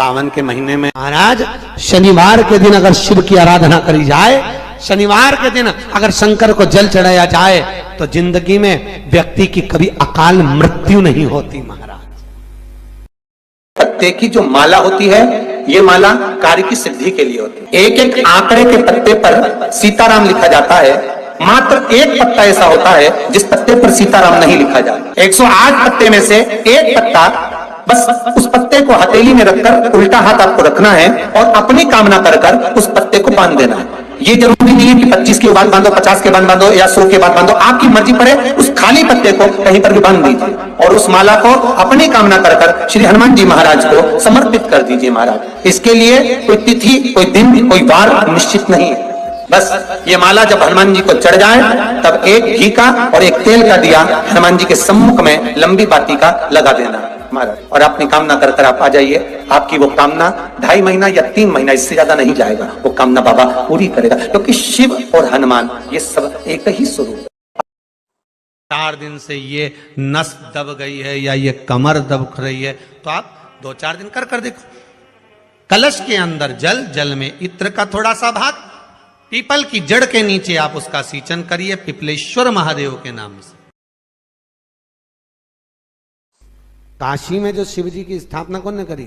सावन के महीने में महाराज शनिवार के दिन अगर शिव की आराधना करी जाए, शनिवार के दिन अगर शंकर को जल चढ़ाया जाए तो जिंदगी में व्यक्ति की कभी अकाल मृत्यु नहीं होती। महाराज पत्ते की जो माला होती है, ये माला कार्य की सिद्धि के लिए होती है। एक एक आंकड़े के पत्ते पर सीताराम लिखा जाता है, मात्र एक पत्ता ऐसा होता है जिस पत्ते पर सीताराम नहीं लिखा जाता। 108 पत्ते में से एक पत्ता, बस उस पत्ते को हथेली में रखकर उल्टा हाथ आपको रखना है और अपनी कामना कर कर उस पत्ते को बांध देना है। ये जरूरी नहीं है कि 25 के बाद बांधो, 50 के बाद बांधो या 100 के बाद बांधो, आपकी मर्जी पर है। उस खाली पत्ते को कहीं पर भी बांध दीजिए और उस माला को अपनी कामना कर कर श्री हनुमान जी महाराज को समर्पित कर दीजिए। महाराज इसके लिए कोई तिथि, कोई दिन, कोई वार निश्चित नहीं है। बस ये माला जब हनुमान जी को चढ़ जाए तब एक घी का और एक तेल का दिया हनुमान जी के सम्मुख में लंबी बाती का लगा देना महाराज, और अपनी कामना कर कर आप आ जाइए। आपकी वो कामना 2.5 महीना या 3 महीना, इससे ज्यादा नहीं जाएगा, वो कामना बाबा पूरी करेगा, क्योंकि शिव और हनुमान ये सब एक ही स्वरूप। 4 दिन से ये नस दब गई है या ये कमर दब रही है तो आप 2-4 दिन कर कर देखो। कलश के अंदर जल, जल में इत्र का थोड़ा सा भाग, पीपल की जड़ के नीचे आप उसका सींचन करिए पिपलेश्वर महादेव के नाम से। काशी में जो शिव जी की स्थापना कौन ने करी?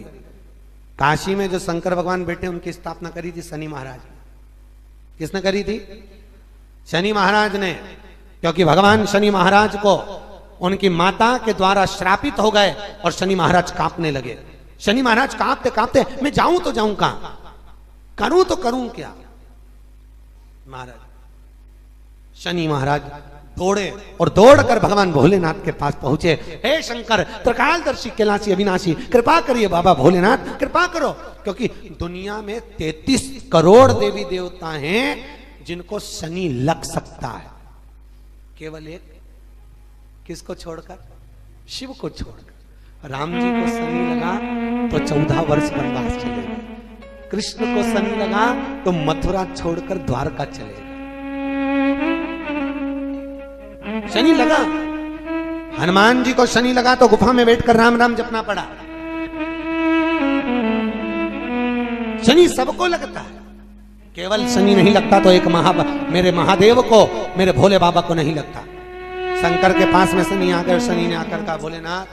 काशी में जो शंकर भगवान बैठे उनकी स्थापना करी थी शनि महाराज ने। किसने करी थी? शनि महाराज ने, क्योंकि भगवान शनि महाराज को उनकी माता के द्वारा श्रापित हो गए और शनि महाराज कांपने लगे। शनि महाराज कांपते कांपते, मैं जाऊं तो जाऊं कहां, करूं तो करूं क्या। महाराज शनि महाराज दौड़े और दौड़कर भगवान भोलेनाथ के पास पहुंचे। हे शंकर, त्रिकालदर्शी, कैलाशी, अविनाशी, कृपा करिए बाबा भोलेनाथ, कृपा करो, क्योंकि दुनिया में 33 करोड़ देवी देवता हैं जिनको शनि लग सकता है, केवल एक, किसको छोड़कर? शिव को छोड़कर। राम जी को शनि लगा तो 14 वर्ष वनवास चले गए, कृष्ण को शनि लगा तो मथुरा छोड़कर द्वारका चले गए। शनि लगा, हनुमान जी को शनि लगा तो गुफा में बैठकर राम राम जपना पड़ा। शनि सबको लगता है, केवल शनि नहीं लगता तो एक मेरे महादेव को, मेरे भोले बाबा को नहीं लगता। शंकर के पास में शनि आकर, शनि ने आकर कहा, भोलेनाथ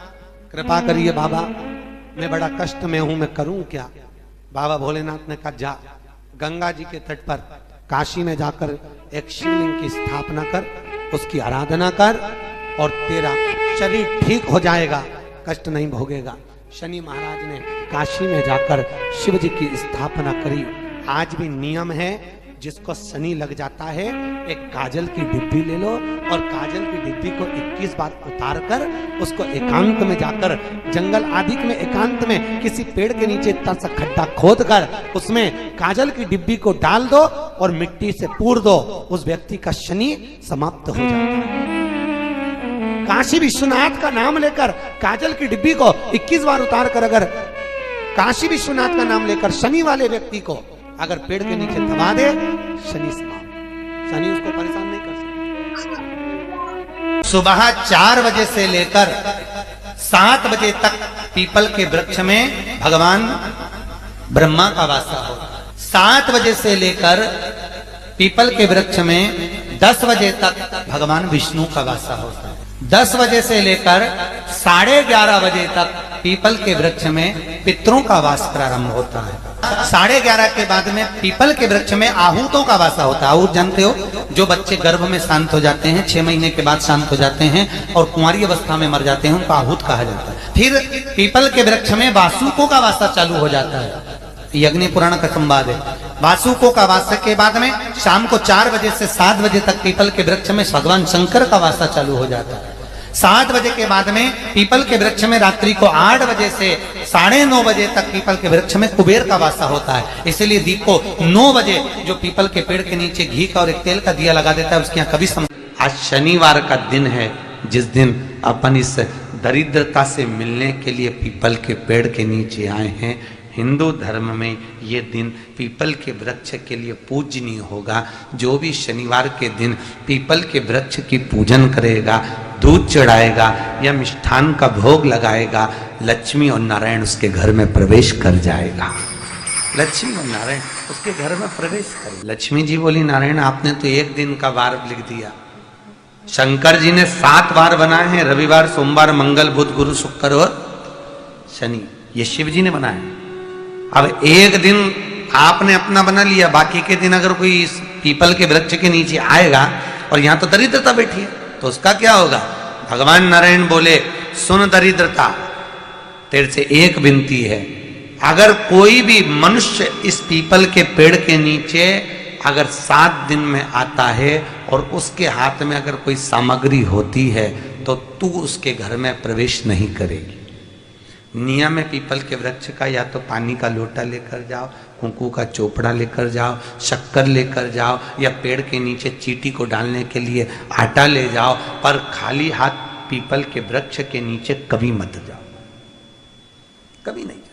कृपा करिए बाबा, मैं बड़ा कष्ट में हूं, मैं करूं क्या? बाबा भोलेनाथ ने कहा, जा गंगा जी के तट पर काशी में जाकर एक शिवलिंग की स्थापना कर, उसकी आराधना कर और तेरा शरीर ठीक हो जाएगा, कष्ट नहीं भोगेगा। शनि महाराज ने काशी में जाकर शिव जी की स्थापना करी। आज भी नियम है, जिसको शनि लग जाता है एक काजल की डिब्बी ले लो और काजल की डिब्बी को 21 बार उतार कर उसको एकांत में जाकर, जंगल आदि में एकांत में किसी पेड़ के नीचे इतना सा खड्डा खोद कर उसमें काजल की डिब्बी को डाल दो और मिट्टी से पूर दो, उस व्यक्ति का शनि समाप्त हो जाता है। काशी विश्वनाथ का नाम लेकर काजल की डिब्बी को 21 बार उतार कर अगर काशी विश्वनाथ का नाम लेकर शनि वाले व्यक्ति को अगर पेड़ के नीचे दबा दे, शनि समाप्त, शनि उसको परेशान नहीं कर सकता। सुबह 4 बजे से लेकर 7 बजे तक पीपल के वृक्ष में भगवान ब्रह्मा का वासा होता है। 7 बजे से लेकर पीपल के वृक्ष में 10 बजे तक भगवान विष्णु का वासा होता है। 10 बजे से लेकर 11:30 बजे तक पीपल के वृक्ष में पितरों का वास प्रारंभ होता है। 11:30 के बाद में पीपल के वृक्ष में आहूतों का वासा होता है। आहूत जानते हो, जो बच्चे गर्भ में शांत हो जाते हैं, 6 महीने के बाद शांत हो जाते हैं और कुंवारी अवस्था में मर जाते हैं, उनको आहूत कहा जाता है। फिर पीपल के वृक्ष में वासुकों का वासा चालू हो जाता है। यज्ञ पुराण का संवाद है। वासुकों का वासा के बाद में शाम को 4 बजे से 7 बजे तक पीपल के वृक्ष में भगवान शंकर का वासा चालू हो जाता है। 7 बजे के बाद में पीपल के वृक्ष में रात्रि को 8 बजे से 9:30 बजे तक पीपल के वृक्ष में कुबेर का वासा होता है। इसलिए दीप को 9 बजे जो पीपल के पेड़ के नीचे घी का और एक तेल का दिया लगा देता है, उसके यहाँ कभी आज शनिवार का दिन है, जिस दिन अपन इस दरिद्रता से मिलने के लिए पीपल के पेड़ के नीचे आए हैं। हिंदू धर्म में ये दिन पीपल के वृक्ष के लिए पूजनीय होगा। जो भी शनिवार के दिन पीपल के वृक्ष की पूजन करेगा, दूध चढ़ाएगा या मिष्ठान का भोग लगाएगा, लक्ष्मी और नारायण उसके घर में प्रवेश कर जाएगा। लक्ष्मी और नारायण उसके घर में प्रवेश कर। लक्ष्मी जी बोली, नारायण आपने तो एक दिन का वार लिख दिया, शंकर जी ने 7 वार बनाए हैं, रविवार, सोमवार, मंगल, बुध, गुरु, शुक्र और शनि, ये शिव जी ने बनाया। अब एक दिन आपने अपना बना लिया, बाकी के दिन अगर कोई इस पीपल के वृक्ष के नीचे आएगा और यहां तो दरिद्रता बैठी है तो उसका क्या होगा? भगवान नारायण बोले, सुन दरिद्रता, तेरे से एक विनती है, अगर कोई भी मनुष्य इस पीपल के पेड़ के नीचे अगर 7 दिन में आता है और उसके हाथ में अगर कोई सामग्री होती है तो तू उसके घर में प्रवेश नहीं करेगी। नियम है पीपल के वृक्ष का, या तो पानी का लोटा लेकर जाओ, कुंकू का चोपड़ा लेकर जाओ, शक्कर लेकर जाओ, या पेड़ के नीचे चींटी को डालने के लिए आटा ले जाओ, पर खाली हाथ पीपल के वृक्ष के नीचे कभी मत जाओ, कभी नहीं जाओ।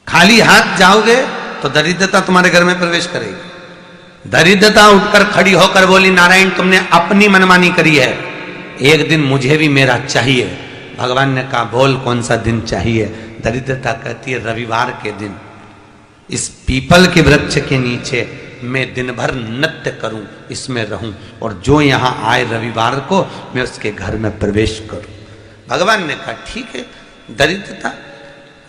खाली हाथ जाओगे तो दरिद्रता तुम्हारे घर में प्रवेश करेगी। दरिद्रता उठकर खड़ी होकर बोली, नारायण तुमने अपनी मनमानी करी है, एक दिन मुझे भी मेरा चाहिए। भगवान ने कहा, बोल कौन सा दिन चाहिए? दरिद्रता कहती है, रविवार के दिन इस पीपल के वृक्ष के नीचे मैं दिन भर नृत्य करूं, इसमें रहूं, और जो यहां आए रविवार को मैं उसके घर में प्रवेश करूं। भगवान ने कहा, ठीक है दरिद्रता,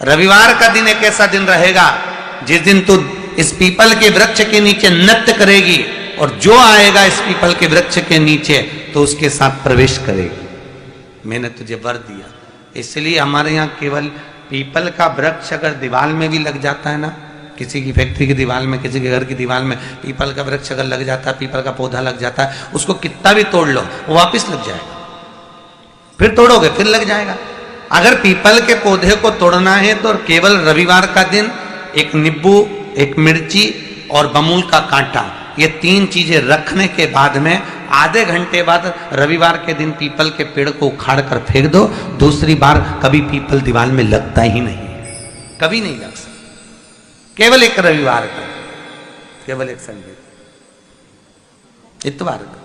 रविवार का दिन एक ऐसा दिन रहेगा जिस दिन तू इस पीपल के वृक्ष के नीचे नृत्य करेगी और जो आएगा इस पीपल के वृक्ष के नीचे तो उसके साथ प्रवेश करेगी। मैंने तुझे वर दिया। इसलिए हमारे यहाँ केवल पीपल का वृक्ष अगर दीवार में भी लग जाता है ना, किसी की फैक्ट्री की दीवार में, किसी के घर की दीवार में पीपल का वृक्ष अगर लग जाता है, पीपल का पौधा लग जाता है, उसको कितना भी तोड़ लो वो वापिस लग जाएगा, फिर तोड़ोगे फिर लग जाएगा। अगर पीपल के पौधे को तोड़ना है तो केवल रविवार का दिन एक नींबू, एक मिर्ची और बमूल का कांटा, ये 3 चीजें रखने के बाद में आधे घंटे बाद रविवार के दिन पीपल के पेड़ को उखाड़ कर फेंक दो। दूसरी बार कभी पीपल दीवार में लगता ही नहीं, कभी नहीं लग सकता। केवल एक रविवार का, केवल एक संडे, इतवार का।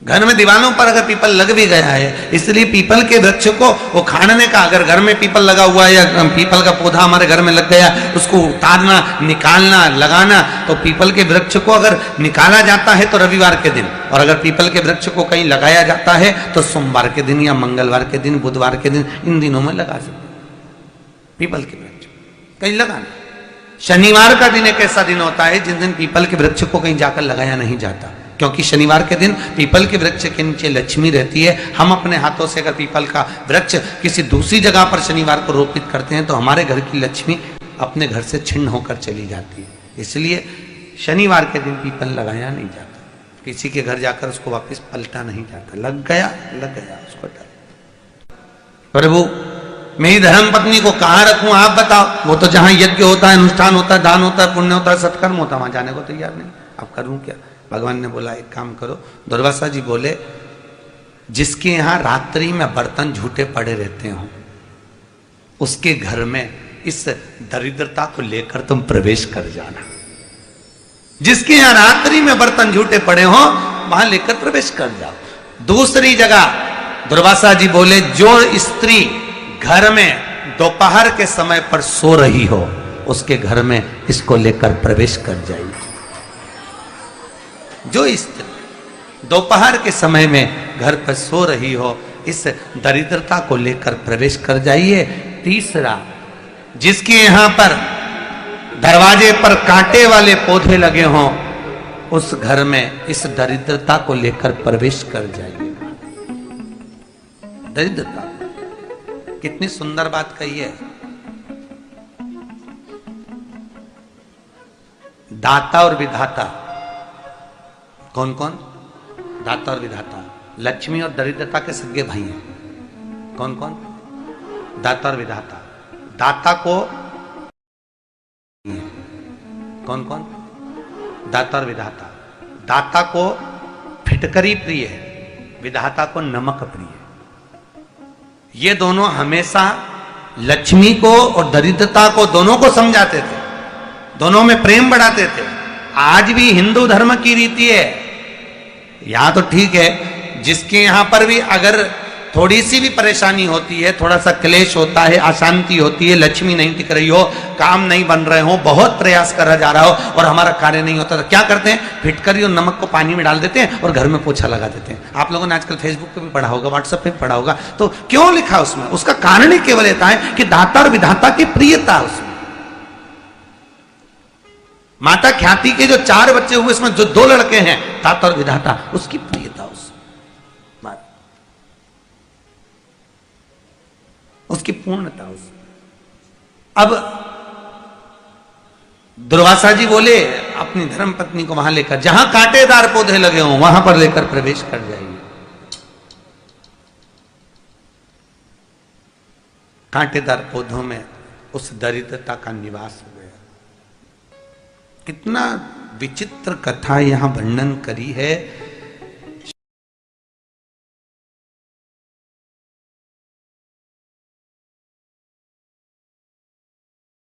घर में दीवारों पर अगर पीपल लग भी गया है, इसलिए पीपल के वृक्ष को उखाड़ने का, अगर घर में पीपल लगा हुआ है या पीपल का पौधा हमारे घर में लग गया, उसको उतारना, निकालना, लगाना, तो पीपल के वृक्ष को अगर निकाला जाता है तो रविवार के दिन, और अगर पीपल के वृक्ष को कहीं लगाया जाता है तो सोमवार के दिन या मंगलवार के दिन, बुधवार के दिन, इन दिनों में लगा सकते पीपल के वृक्ष कहीं लगाना। शनिवार का दिन एक ऐसा दिन होता है जिस दिन पीपल के वृक्ष को कहीं जाकर लगाया नहीं जाता, क्योंकि शनिवार के दिन पीपल के वृक्ष के नीचे लक्ष्मी रहती है। हम अपने हाथों से अगर पीपल का वृक्ष किसी दूसरी जगह पर शनिवार को रोपित करते हैं तो हमारे घर की लक्ष्मी अपने घर से छिन्न होकर चली जाती है। इसलिए शनिवार के दिन पीपल लगाया नहीं जाता, किसी के घर जाकर उसको वापस पलटा नहीं जाता। लग गया उसको डाल। प्रभु मेरी धर्म पत्नी को कहाँ रखूं आप बताओ? वो तो जहां यज्ञ होता है, अनुष्ठान होता है, दान होता है, पुण्य होता है, सत्कर्म होता है, वहां जाने को तैयार नहीं। अब करूं क्या? भगवान ने बोला एक काम करो। दुर्वासा जी बोले, जिसके यहां रात्रि में बर्तन झूठे पड़े रहते हो उसके घर में इस दरिद्रता को लेकर तुम प्रवेश कर जाना। जिसके यहां रात्रि में बर्तन झूठे पड़े हो वहां लेकर प्रवेश कर जाओ। दूसरी जगह दुर्वासा जी बोले, जो स्त्री घर में दोपहर के समय पर सो रही हो उसके घर में इसको लेकर प्रवेश कर जाइए। जो स्त्री दोपहर के समय में घर पर सो रही हो इस दरिद्रता को लेकर प्रवेश कर जाइए। तीसरा, जिसके यहां पर दरवाजे पर कांटे वाले पौधे लगे हों उस घर में इस दरिद्रता को लेकर प्रवेश कर जाइए। दरिद्रता, कितनी सुंदर बात कही है। दाता और विधाता कौन कौन? दाता और विधाता। लक्ष्मी और दरिद्रता के सगे भाई हैं। कौन कौन? दाता और विधाता। दाता को कौन कौन? दाता और विधाता। दाता को फिटकरी प्रिय है, विधाता को नमक प्रिय है। ये दोनों हमेशा लक्ष्मी को और दरिद्रता को दोनों को समझाते थे, दोनों में प्रेम बढ़ाते थे। आज भी हिंदू धर्म की रीति है, यहां तो ठीक है, जिसके यहां पर भी अगर थोड़ी सी भी परेशानी होती है, थोड़ा सा क्लेश होता है, अशांति होती है, लक्ष्मी नहीं टिक रही हो, काम नहीं बन रहे हो, बहुत प्रयास करा जा रहा हो और हमारा कार्य नहीं होता, तो क्या करते हैं, फिटकरी और नमक को पानी में डाल देते हैं और घर में पोछा लगा देते हैं। आप लोगों ने आजकल फेसबुक पे भी पढ़ा होगा, व्हाट्सएप पे भी पढ़ा होगा। तो क्यों लिखा उसमें? उसका कारण ही केवल ये है कि दाता और विधाता की प्रियता उसमें। माता ख्याति के जो 4 बच्चे हुए, इसमें जो 2 लड़के हैं, दाता और विधाता, उसकी प्रियता उसकी पूर्णता उसमें। अब दुर्वासा जी बोले अपनी धर्म पत्नी को वहां लेकर, जहां कांटेदार पौधे लगे हों वहां पर लेकर प्रवेश कर जाइए। कांटेदार पौधों में उस दरिद्रता का निवास हो गया। कितना विचित्र कथा यहां वर्णन करी है